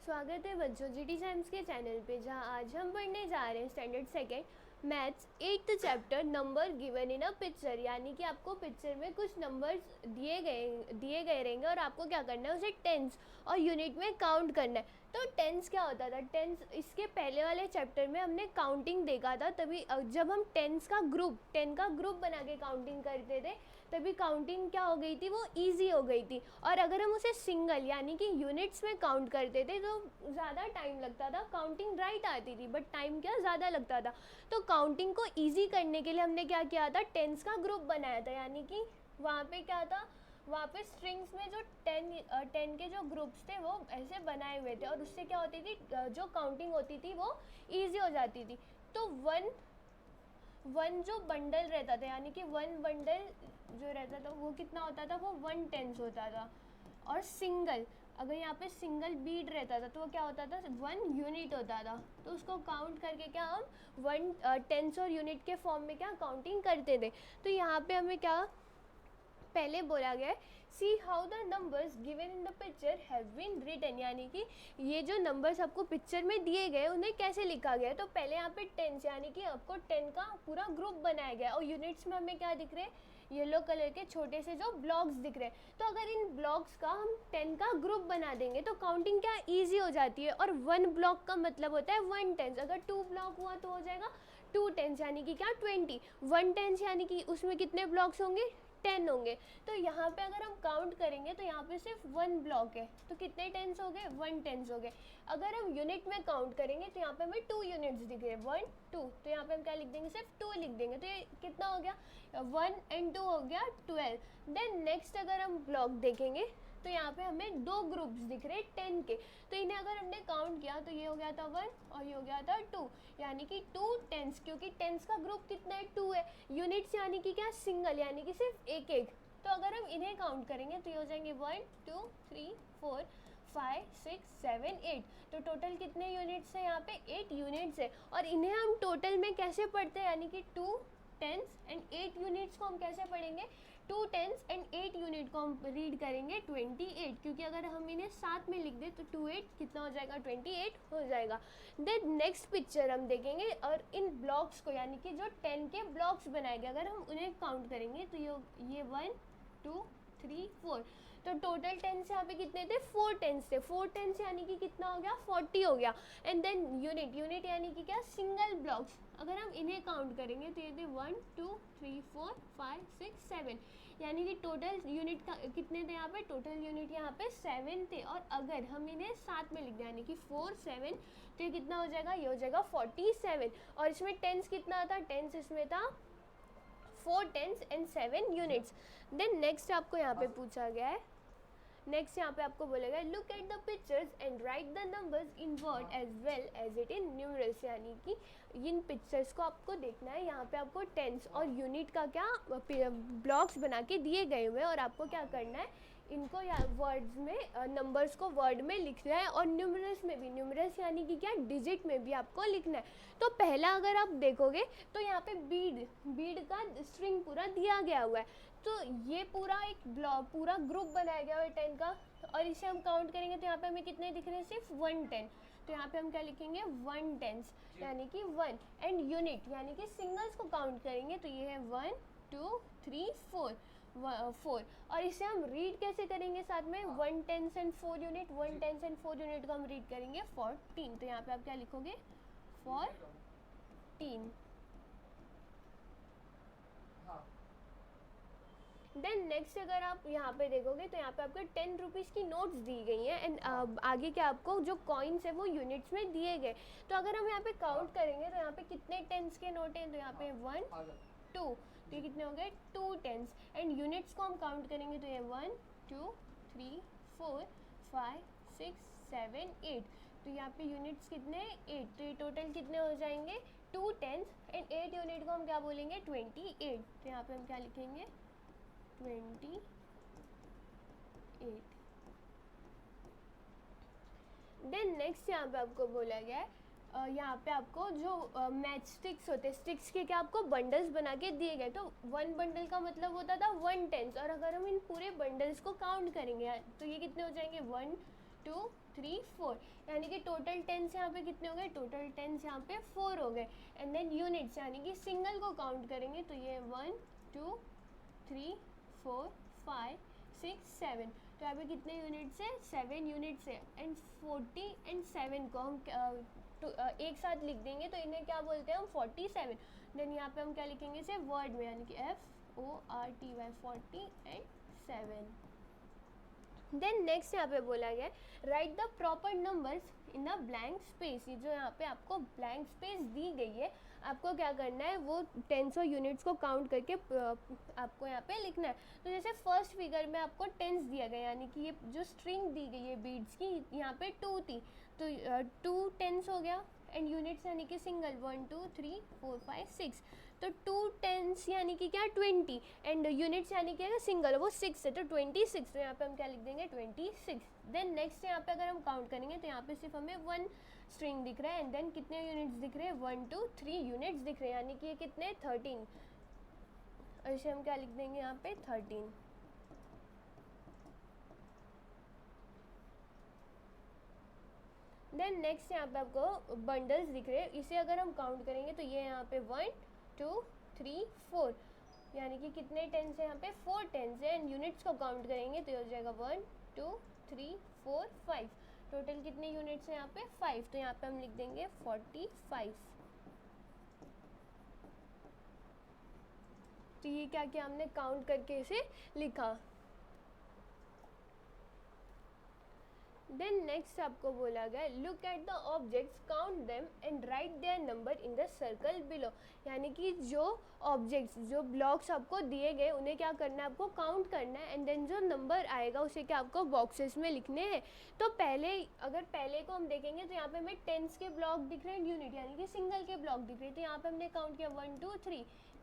स्वागत है बच्चों जीटी साइंस के चैनल पे, जहां आज हम पढ़ने जा रहे हैं standard second maths 8th chapter number given in a picture. यानी कि आपको पिक्चर में कुछ नंबर्स दिए गए रहेंगे और आपको क्या करना है, उसे टेंस और यूनिट में काउंट करना है। तो टेंस क्या होता था? टेंस इसके पहले वाले चैप्टर में हमने काउंटिंग देखा था। तभी जब हम 10 का ग्रुप बना के काउंटिंग करते थे तभी काउंटिंग क्या हो गई थी, वो ईजी हो गई थी। और अगर हम उसे सिंगल यानी कि यूनिट्स में काउंट करते थे तो ज़्यादा टाइम लगता था। काउंटिंग राइट आती थी बट टाइम क्या ज़्यादा लगता था। तो काउंटिंग को ईजी करने के लिए हमने क्या किया था, 10 का ग्रुप बनाया था। यानी कि वहाँ पे क्या था, वहाँ पे स्ट्रिंग्स में जो 10 के जो ग्रुप्स थे वो ऐसे बनाए हुए थे और उससे क्या होती थी, जो काउंटिंग होती थी वो ईजी हो जाती थी। तो वन जो बंडल रहता था, यानी कि वन बंडल जो रहता था वो कितना होता था, वो 1/10 होता था। और सिंगल, अगर यहाँ पे सिंगल बीड रहता था तो वो क्या होता था, 1 यूनिट होता था। तो उसको काउंट करके क्या हम 1/10 और यूनिट के फॉर्म में क्या काउंटिंग करते थे। तो यहाँ पे हमें क्या पहले बोला गया है, see how the numbers given in the picture have been written. यानी कि ये जो नंबर्स आपको पिक्चर में दिए गए उन्हें कैसे लिखा गया है। तो पहले यहाँ पे 10 यानी कि आपको 10 का पूरा ग्रुप बनाया गया और यूनिट्स में हमें क्या दिख रहे हैं, येलो कलर के छोटे से जो ब्लॉक्स दिख रहे हैं। तो अगर इन ब्लॉक्स का हम 10 का ग्रुप बना देंगे तो काउंटिंग क्या ईजी हो जाती है। और 1 ब्लॉक का मतलब होता है 1/10। अगर 2 ब्लॉक हुआ तो हो जाएगा 2/10 यानी कि क्या 20। 1/10 यानी कि उसमें कितने ब्लॉक्स होंगे, 10 होंगे। तो यहाँ पे अगर हम काउंट करेंगे तो यहाँ पे सिर्फ 1 ब्लॉक है तो कितने टेंस हो गए, 1/10 हो गए। अगर हम यूनिट में काउंट करेंगे तो यहाँ पे हमें 2 यूनिट्स दिख रहे हैं, 1 2। तो यहाँ पे हम क्या लिख देंगे, सिर्फ 2 लिख देंगे। तो ये कितना हो गया, 1 और 2 हो गया 12। देन नेक्स्ट अगर हम ब्लॉक देखेंगे तो यहाँ पे हमें 2 ग्रुप्स दिख रहे हैं 10 के। तो इन्हें अगर हमने काउंट किया तो ये हो गया था 1 और ये हो गया था 2, यानी कि 2 टेंस। क्योंकि टेंस का ग्रुप कितना है, 2 है। यूनिट्स यानी कि क्या, सिंगल, यानी कि सिर्फ एक एक। तो अगर हम इन्हें काउंट करेंगे तो ये हो जाएंगे 1 2 3 4 5 6 7 8। तो टोटल कितने यूनिट्स हैं, यहाँ पे 8 यूनिट्स है। और इन्हें हम टोटल में कैसे पढ़ते हैं, यानी कि 2 टेंस एंड 8 यूनिट्स को हम कैसे पढ़ेंगे, 2 टेंस एंड 8 यूनिट को हम रीड करेंगे 28। क्योंकि अगर हम इन्हें साथ में लिख दें तो 2 8 कितना हो जाएगा, 28 हो जाएगा। देन नेक्स्ट पिक्चर हम देखेंगे और इन ब्लॉक्स को, यानी कि जो 10 के ब्लॉक्स बनाए गए, अगर हम उन्हें काउंट करेंगे तो ये 1 2 3 4। तो टोटल टेंस यहाँ पे कितने थे, 4 टेंस थे। 4 टेंस यानी कि कितना हो गया, 40 हो गया। एंड देन यूनिट यानी कि क्या, सिंगल ब्लॉक्स। अगर हम इन्हें काउंट करेंगे तो ये थे 1 2 3 4 5 6 7, यानी कि टोटल यूनिट का कितने थे यहाँ पे, टोटल यूनिट यहाँ पे 7 थे। और अगर हम इन्हें साथ में लिख दें यानी कि 4 7, तो ये कितना हो जाएगा, ये हो जाएगा 47। और इसमें टेंस कितना था, टेंस इसमें था 4 tens and 7 units. Then next आपको यहाँ पे पूछा गया है, नेक्स्ट यहाँ पे आपको बोलेगा look at the pictures and write the numbers in word as well as it in numerals. यानी कि इन पिक्चर्स को आपको देखना है। यहाँ पे आपको टेंस और यूनिट का क्या ब्लॉक्स बना के दिए गए हुए हैं और आपको क्या करना है, इनको या वर्ड्स में नंबर्स को वर्ड में लिखना है और न्यूमरल्स में भी, न्यूमरल्स यानी कि क्या, डिजिट में भी आपको लिखना है। तो पहला अगर आप देखोगे तो यहाँ पे बीड का स्ट्रिंग पूरा दिया गया हुआ है। तो ये पूरा एक पूरा ग्रुप बनाया गया हुआ है 10 का और इसे हम काउंट करेंगे तो यहाँ पे हमें कितने दिख रहे हैं, सिर्फ 1/10। तो यहाँ पे हम क्या लिखेंगे, 1/10 यानी कि 1। एंड यूनिट यानी कि सिंगल्स को काउंट करेंगे तो ये है 1 2 3 4 4। और इसे हम रीड कैसे करेंगे साथ में, 1/10 एंड 4 यूनिट, 1/10 एंड 4 यूनिट को हम रीड करेंगे 14। तो यहाँ पे आप क्या लिखोगे, 14। देन नेक्स्ट अगर आप यहाँ पे देखोगे तो यहाँ पे आपको 10 रुपीज़ की नोट्स दी गई हैं एंड आगे के आपको जो कॉइन्स है वो यूनिट्स में दिए गए। तो अगर हम यहाँ पे काउंट करेंगे तो यहाँ पे कितने टेंस के नोट हैं, तो यहाँ पे 1 2, तो ये कितने हो गए, 2 टेंस। एंड यूनिट्स को हम काउंट करेंगे तो ये 1 2 3 4 5 6 7 8। तो यहाँ पे यूनिट्स कितने, 8। तो ये टोटल कितने हो जाएंगे, 2 टेंस एंड 8 यूनिट को हम क्या बोलेंगे, 28। तो यहाँ पे हम क्या लिखेंगे, 28। देन नेक्स्ट यहाँ पे आपको बोला गया है, यहाँ पे आपको जो मैच स्टिक्स होते हैं, स्टिक्स के क्या आपको बंडल्स बना के दिए गए। तो 1 बंडल का मतलब होता था 1/10 और अगर हम इन पूरे बंडल्स को काउंट करेंगे तो ये कितने हो जाएंगे, 1 2 3 4, यानी कि टोटल टेंस यहाँ पे कितने हो गए, टोटल टेंस यहाँ पे 4 हो गए। एंड देन यूनिट्स यानी कि सिंगल को काउंट करेंगे तो ये 1 2 3 4 5 6 7, तो यहाँ पे कितने यूनिट्स है, 7 यूनिट्स है। एंड 40 एंड 7 को हम एक साथ लिख देंगे तो इन्हें क्या बोलते हैं हम, 47। देन यहाँ पे हम क्या लिखेंगे इसे वर्ड में, यानी कि FORTY 40 एंड 7। देन नेक्स्ट यहाँ पे बोला गया right the proper numbers in a blank space. ये जो यहाँ पे आपको ब्लैंक स्पेस दी गई है, आपको क्या करना है, वो टेंस और यूनिट्स को काउंट करके आपको यहाँ पे लिखना है। तो जैसे फर्स्ट फिगर में आपको टेंस दिया गया, यानी कि ये जो स्ट्रिंग दी गई है बीड्स की, यहाँ पे 2 थी तो 2 टेंस हो गया। एंड यूनिट्स यानी कि सिंगल 1 2 3 4 5 6, तो 2 टेंस यानी कि क्या 20, एंड यूनिट्स यानी कि सिंगल वो 6 है तो 26, तो यहाँ पे हम क्या लिख देंगे 26। देन नेक्स्ट यहाँ पे अगर हम काउंट करेंगे तो यहाँ पे सिर्फ हमें 1 स्ट्रिंग दिख रहा है। एंड देन कितने यूनिट्स दिख रहे हैं, 1 2 3 यूनिट्स दिख रहे हैं, यानी कि ये कितने 13, और इसे हम क्या लिख देंगे यहाँ पे 13। देन नेक्स्ट यहाँ पे आपको बंडल्स दिख रहे हैं, इसे अगर हम काउंट करेंगे तो ये यहाँ पे 1 2 3 4, यानी कि कितने टेंस है यहाँ पे 4 टेंस है। एंड यूनिट्स को काउंट करेंगे तो ये हो जाएगा 1 2 3 4 5, टोटल कितने यूनिट्स है यहाँ पे 5, तो यहाँ पे हम लिख देंगे 45। तो ये क्या किया हमने, काउंट करके इसे लिखा। देन नेक्स्ट आपको बोला गया look at the objects, count them and write their number in the circle below. यानी कि जो ऑब्जेक्ट्स, जो ब्लॉक्स आपको दिए गए उन्हें क्या करना है, आपको काउंट करना है। एंड देन जो नंबर आएगा उसे क्या आपको बॉक्सेस में लिखने हैं। तो पहले को हम देखेंगे तो यहाँ पे हमें टेंस के ब्लॉक दिख रहे हैं, यूनिट यानी कि सिंगल के ब्लॉक दिख रहे हैं, तो यहाँ पे हमने काउंट किया 1 2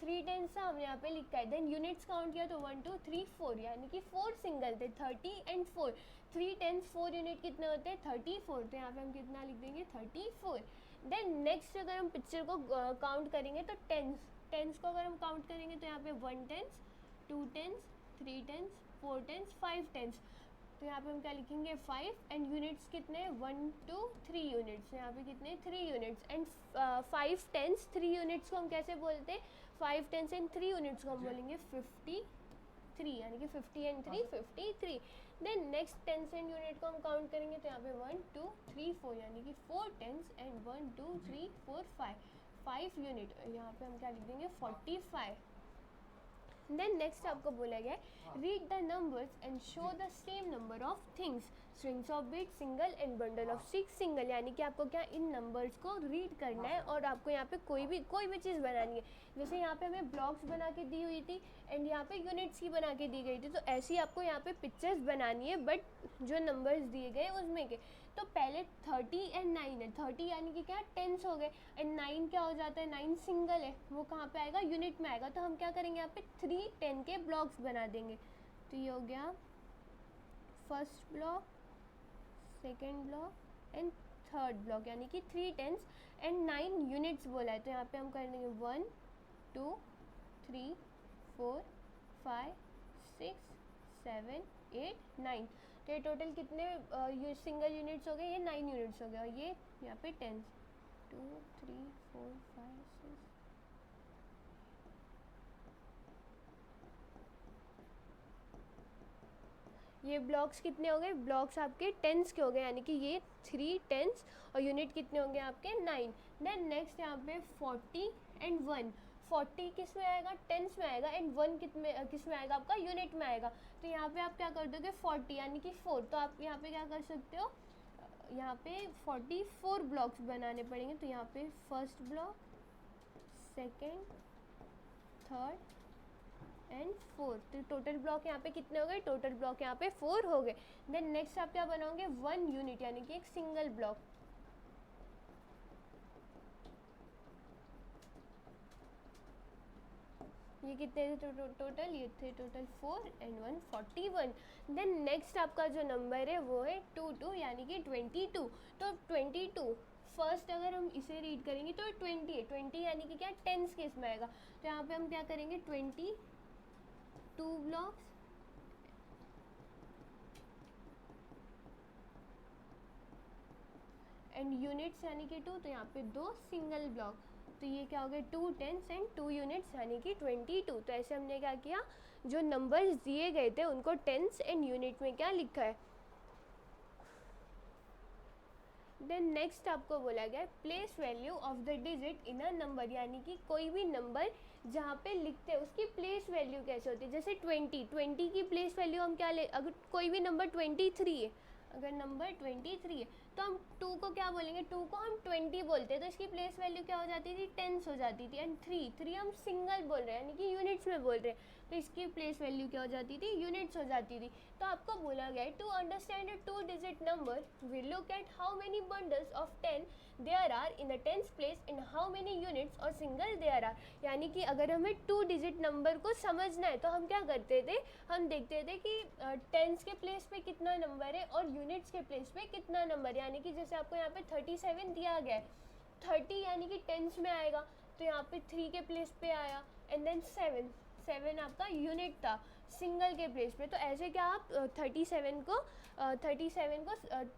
3 टेंस था हमने यहाँ पे लिखा है। देन यूनिट्स काउंट किया तो 1 2 3 4, यानी कि 4 सिंगल थे 30 एंड 4, 3 टेंस 4 यूनिट कितने होते हैं 34, तो यहाँ पे हम कितना लिख देंगे 34। देन नेक्स्ट अगर हम पिक्चर को काउंट करेंगे तो टेंस को अगर हम काउंट करेंगे तो यहाँ पे 1 tens 2 tens 3 tens 4 tens 5 tens, तो यहाँ पे हम क्या लिखेंगे 5। एंड यूनिट्स कितने 1 2 3 यूनिट्स, यहाँ पे कितने 3 यूनिट्स। एंड 5 टेंस 3 यूनिट्स को हम कैसे बोलते हैं, 5 टेंस एंड 3 यूनिट्स को हम बोलेंगे 53, यानी कि 50 and 3 53। Then next tens and unit को हम काउंट करेंगे तो यहाँ पे 1 2 3 4, यानी कि 4 टेंस एंड 1 2 3 4 5 यूनिट, यहाँ पे हम क्या लिख देंगे 45। देन नेक्स्ट आपको बोला गया read the numbers and show the same number of things, strings of bit single and bundle of 6 single, यानी कि आपको क्या इन नंबर्स को रीड करना है और आपको यहाँ पे कोई भी चीज़ बनानी है। जैसे यहाँ पे हमें ब्लॉक्स बना के दी हुई थी एंड यहाँ पे यूनिट्स की बना के दी गई थी, तो ऐसी आपको यहाँ पे पिक्चर्स बनानी है बट जो नंबर्स दिए गए उसमें के। तो पहले 30 एंड 9 है, 30 यानी कि क्या टेंस हो गए, एंड 9 क्या हो जाता है, 9 सिंगल है, वो कहाँ पे आएगा यूनिट में आएगा। तो हम क्या करेंगे यहाँ पे 3 10 के ब्लॉक्स बना देंगे। तो ये हो गया first block, second block and third block, यानी कि 3 टेंस एंड 9 यूनिट्स बोला है। तो यहाँ पे हम कर देंगे 1 2 3 4 5 6 7 8 9, तो ये टोटल कितने सिंगल यूनिट्स हो गए, ये 9 यूनिट्स हो गए। और ये यहाँ पे टेंस 2 3 4 5 6, ये ब्लॉक्स कितने हो गए, ब्लॉक्स आपके टेंस के हो गए, यानी कि ये 3 टेंस और यूनिट कितने होंगे आपके 9। देन नेक्स्ट यहाँ पे 40 एंड 1, 40 किस में आएगा टेंस में आएगा, एंड 1 किस में आएगा आपका यूनिट में आएगा। तो यहाँ पे आप क्या कर दोगे 40 यानी कि 4, तो आप यहाँ पे क्या कर सकते हो, यहाँ पे 44 ब्लॉक्स बनाने पड़ेंगे। तो यहाँ पे first block, second, third and 4, तो टोटल ब्लॉक यहाँ पे कितने हो गए, टोटल ब्लॉक यहाँ पे 4 हो गए। देन नेक्स्ट आप क्या बनाओगे 1 यूनिट, यानी कि एक सिंगल ब्लॉक। ये कितने थे टोटल, ये थे टोटल 4 एंड 1 41। देन नेक्स्ट आपका जो नंबर है वो है 2 2, यानी कि 22। तो 22 फर्स्ट अगर हम इसे रीड करेंगे तो 20 है, 20 यानी कि क्या टेंस केस में आएगा। तो यहाँ पे हम क्या करेंगे 22 ब्लॉक्स एंड यूनिट्स यानी कि 2, तो यहाँ पे 2 सिंगल ब्लॉक, तो ये क्या हो गया 2 टेंस एंड 2 यूनिट्स यानी कि 22। तो ऐसे हमने क्या किया, जो नंबर्स दिए गए थे उनको टेंस एंड यूनिट में क्या लिखा है। देन नेक्स्ट आपको बोला गया place value of the digit in a number, यानी कि कोई भी नंबर जहाँ पे लिखते हैं उसकी प्लेस वैल्यू कैसे होती है। जैसे 20 की प्लेस वैल्यू हम क्या ले, अगर कोई भी नंबर 23 है, अगर नंबर 23 है तो हम 2 को क्या बोलेंगे, 2 को हम 20 बोलते हैं, तो इसकी प्लेस वैल्यू क्या हो जाती थी, टेंस हो जाती थी। एंड 3 हम सिंगल बोल रहे हैं यानी कि यूनिट्स में बोल रहे हैं, तो इसकी प्लेस वैल्यू क्या हो जाती थी, यूनिट्स हो जाती थी। तो आपको बोला गया है to understand a 2 digit number we look at how many bundles of 10 there are in the tens place and how many units और सिंगल देयर आर। यानी कि अगर हमें 2 डिजिट नंबर को समझना है तो हम क्या करते थे, हम देखते थे कि टेंस के प्लेस पे कितना नंबर है और यूनिट्स के प्लेस पे कितना नंबर, यानी कि जैसे आपको यहाँ पे 37 दिया गया है, 30 यानी कि टेंस में आएगा, तो यहाँ पे 3 के प्लेस पे आया, एंड देन 7 आपका यूनिट था सिंगल के प्लेस पे। तो ऐसे क्या आप 37 को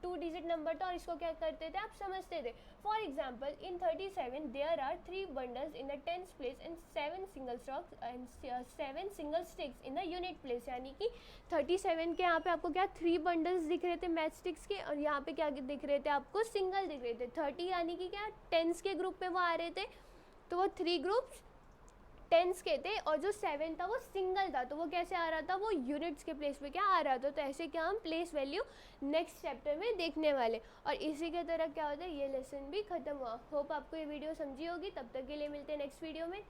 2 डिजिट नंबर था और इसको क्या करते थे, आप समझते थे। For example in 37 there are 3 bundles in the tens place and 7 single stocks and 7 single sticks in the unit place, यानी कि 37 के यहाँ पे आपको क्या 3 बंडल्स दिख रहे थे मैच स्टिक्स के, और यहाँ पे क्या दिख रहे थे, आपको सिंगल दिख रहे थे। 30 यानी कि क्या टेंस के ग्रुप में वो आ रहे थे, तो वो 3 ग्रुप्स टेंस के थे, और जो 7 था वो सिंगल था, तो वो कैसे आ रहा था, वो यूनिट्स के प्लेस पे क्या आ रहा था। तो ऐसे क्या हम प्लेस वैल्यू नेक्स्ट चैप्टर में देखने वाले, और इसी के तरह क्या होता है, ये लेसन भी खत्म हुआ। होप आपको ये वीडियो समझी होगी। तब तक के लिए मिलते हैं नेक्स्ट वीडियो में।